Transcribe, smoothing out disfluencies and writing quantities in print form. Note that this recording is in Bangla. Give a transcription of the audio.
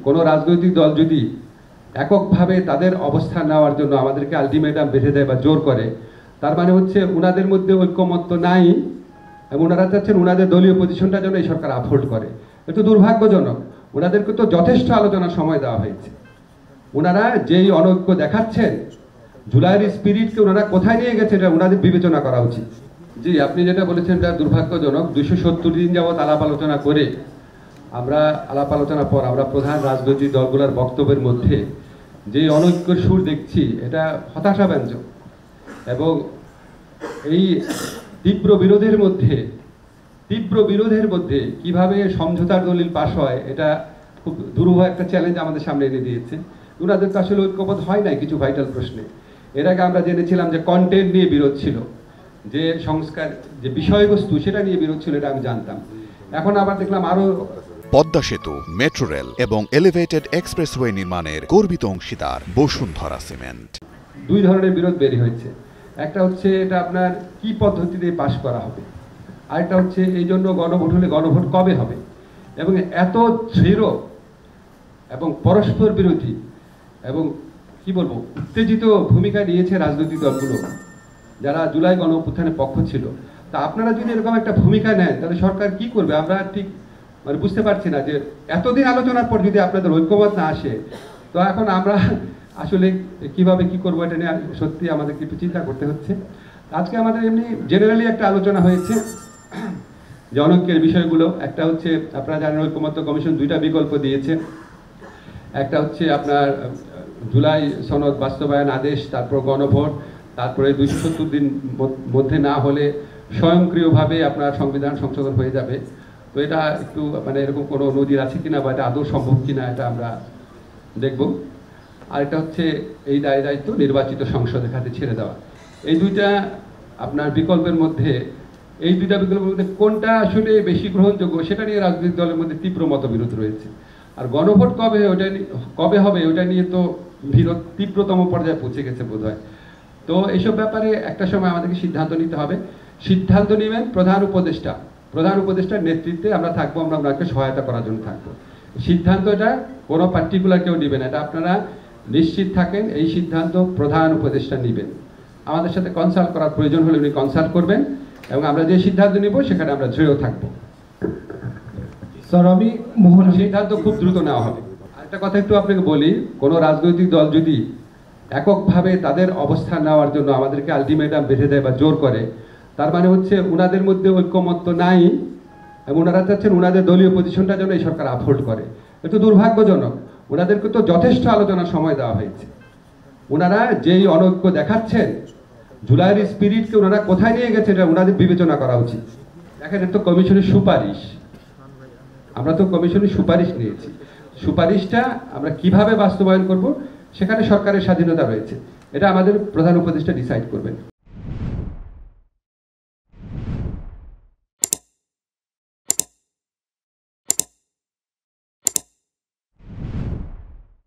কোনো রাজনৈতিক দল যদি এককভাবে তাদের অবস্থান নেওয়ার জন্য আমাদেরকে আলটিমেটাম বেঁধে দেয় বা জোর করে, তার মানে হচ্ছে ওনাদের মধ্যে ঐক্যমত্য নাই এবং ওনারা চাচ্ছেন ওনাদের দলীয় পজিশনটা যেন এই সরকার আপহোল্ড করে। এটা দুর্ভাগ্যজনক। ওনাদেরকে তো যথেষ্ট আলোচনার সময় দেওয়া হয়েছে। ওনারা যেই অনৈক্য দেখাচ্ছেন, জুলাইয়ের স্পিরিটকে ওনারা কোথায় নিয়ে গেছে এটা ওনাদের বিবেচনা করা উচিত। জি, আপনি যেটা বলেছেন এটা দুর্ভাগ্যজনক। 270 দিন যাবৎ আলাপ আলোচনা করে আলাপ আলোচনার পর আমরা প্রধান রাজনৈতিক দলগুলোর বক্তব্যের মধ্যে যে অনৈক্যের সুর দেখছি এটা হতাশাব্যঞ্জক এবং এই তীব্র বিরোধের মধ্যে কিভাবে সমঝোতার দলিল পাশ হয় এটা খুব দুরূহ একটা চ্যালেঞ্জ আমাদের সামনে এনে দিয়েছে। ওনাদের তো আসলে ঐক্যবোধ হয় নাই কিছু ভাইটাল প্রশ্নে। এর আগে আমরা জেনেছিলাম যে কন্টেন্ট নিয়ে বিরোধ ছিল, যে সংস্কার যে বিষয়বস্তু সেটা নিয়ে বিরোধ ছিল, এটা আমি জানতাম। এখন আবার দেখলাম আরো পদ্মা সেতু, মেট্রো রেল এবং এলিভেটেড এক্সপ্রেসওয়ে নির্মাণের গর্বিত অংশীদার বসুন্ধরা সিমেন্ট। দুই ধরনের বিরোধ বের হয়েছে। একটা হচ্ছে এটা আপনার কি পদ্ধতিতে পাশ করা হবে, আরেকটা হচ্ছে এই জন্য গণভোট হলে গণভোট কবে হবে। এবং এত দৃঢ় এবং পরস্পর বিরোধী এবং কি বলবো উত্তেজিত ভূমিকা নিয়েছে রাজনৈতিক দলগুলো যারা জুলাই গণ অভ্যুত্থানের পক্ষ ছিল। তা আপনারা যদি এরকম একটা ভূমিকা নেন তাহলে সরকার কি করবে আমরা ঠিক মানে বুঝতে পারছি না। যে এতদিন আলোচনার পর যদি আপনাদের ঐক্যমত না আসে, তো এখন আমরা আসলে কিভাবে কি করবো এটা নিয়ে সত্যি আমাদেরকে একটু চিন্তা করতে হচ্ছে। আজকে আমাদের এমনি জেনারেলি একটা আলোচনা হয়েছে যে অনৈক্যের বিষয়গুলো। একটা হচ্ছে আপনারা জানেন ঐক্যমত্য কমিশন দুইটা বিকল্প দিয়েছে। একটা হচ্ছে আপনার জুলাই সনদ বাস্তবায়ন আদেশ, তারপর গণভোট, তারপরে 270 দিন মধ্যে না হলে স্বয়ংক্রিয়ভাবে আপনার সংবিধান সংশোধন হয়ে যাবে। তো এটা একটু মানে এরকম কোনো নজির আছে কিনা বা এটা আদৌ সম্ভব কিনা এটা আমরা দেখব। আর এটা হচ্ছে এই দায়িত্ব নির্বাচিত সংসদের হাতে ছেড়ে দেওয়া। এই দুইটা আপনার বিকল্পের মধ্যে কোনটা আসলে বেশি গ্রহণযোগ্য সেটা নিয়ে রাজনৈতিক দলের মধ্যে তীব্র মতবিরোধ রয়েছে। আর গণভোট কবে হবে ওটা নিয়ে তো বিরোধ তীব্রতম পর্যায়ে পৌঁছে গেছে বোধহয়। তো এইসব ব্যাপারে একটা সময় আমাদেরকে সিদ্ধান্ত নিতে হবে। সিদ্ধান্ত নেবেন প্রধান উপদেষ্টার নেতৃত্বে আমরা থাকবো, আমরা ওনাকে সহায়তা করার জন্য থাকবো। সিদ্ধান্তটা কোনো পার্টিকুলার কেউ নেবেন, এটা আপনারা নিশ্চিত থাকেন। এই সিদ্ধান্ত প্রধান উপদেষ্টা নেবেন। আমাদের সাথে কনসাল্ট করার প্রয়োজন হলে উনি কনসাল্ট করবেন এবং আমরা যে সিদ্ধান্ত নিব সেখানে আমরা দৃঢ় থাকবো। স্যার আমি সিদ্ধান্ত খুব দ্রুত নেওয়া হবে। আরেকটা কথা একটু আপনাকে বলি, কোনো রাজনৈতিক দল যদি এককভাবে তাদের অবস্থান নেওয়ার জন্য আমাদেরকে আলটিমেটাম বেঁধে দেয় বা জোর করে, তার মানে হচ্ছে ওনাদের মধ্যে ঐক্যমত্য নাই এবং ওনারা চাচ্ছেন ওনাদের দলীয় পজিশনটা যেন এই সরকার আপহোল্ড করে। এটা দুর্ভাগ্যজনক। ওনাদেরকে তো যথেষ্ট আলোচনার সময় দেওয়া হয়েছে। ওনারা যেই অনৈক্য দেখাচ্ছেন, জুলাইয়ের স্পিরিটকে ওনারা কোথায় নিয়ে গেছে এটা ওনাদের বিবেচনা করা উচিত। দেখেন এটা তো কমিশনের সুপারিশ, আমরা তো কমিশনের সুপারিশ নিয়েছি। সুপারিশটা আমরা কিভাবে বাস্তবায়ন করব সেখানে সরকারের স্বাধীনতা রয়েছে, এটা আমাদের প্রধান উপদেষ্টা ডিসাইড করবেন।